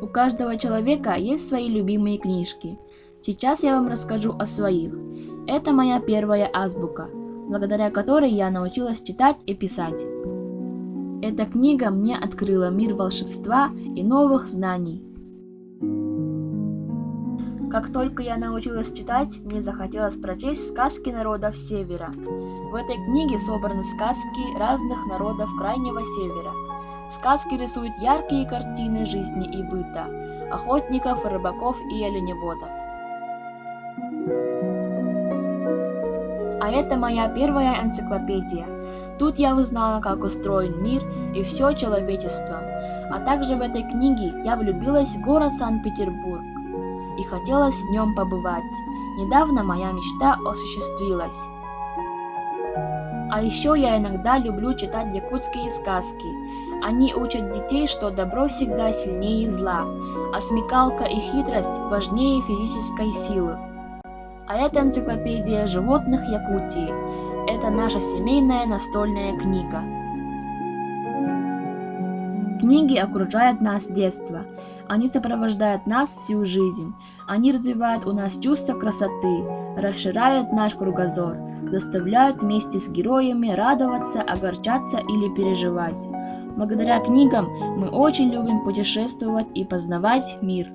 У каждого человека есть свои любимые книжки. Сейчас я вам расскажу о своих. Это моя первая азбука, благодаря которой я научилась читать и писать. Эта книга мне открыла мир волшебства и новых знаний. Как только я научилась читать, мне захотелось прочесть сказки народов Севера. В этой книге собраны сказки разных народов Крайнего Севера. Сказки рисуют яркие картины жизни и быта, охотников, рыбаков и оленеводов. А это моя первая энциклопедия. Тут я узнала, как устроен мир и все человечество. А также в этой книге я влюбилась в город Санкт-Петербург и хотелось в нем побывать. Недавно моя мечта осуществилась. А еще я иногда люблю читать якутские сказки. Они учат детей, что добро всегда сильнее зла, а смекалка и хитрость важнее физической силы. А это энциклопедия животных Якутии. Это наша семейная настольная книга. Книги окружают нас с детства. Они сопровождают нас всю жизнь. Они развивают у нас чувство красоты, расширяют наш кругозор, заставляют вместе с героями радоваться, огорчаться или переживать. Благодаря книгам мы очень любим путешествовать и познавать мир.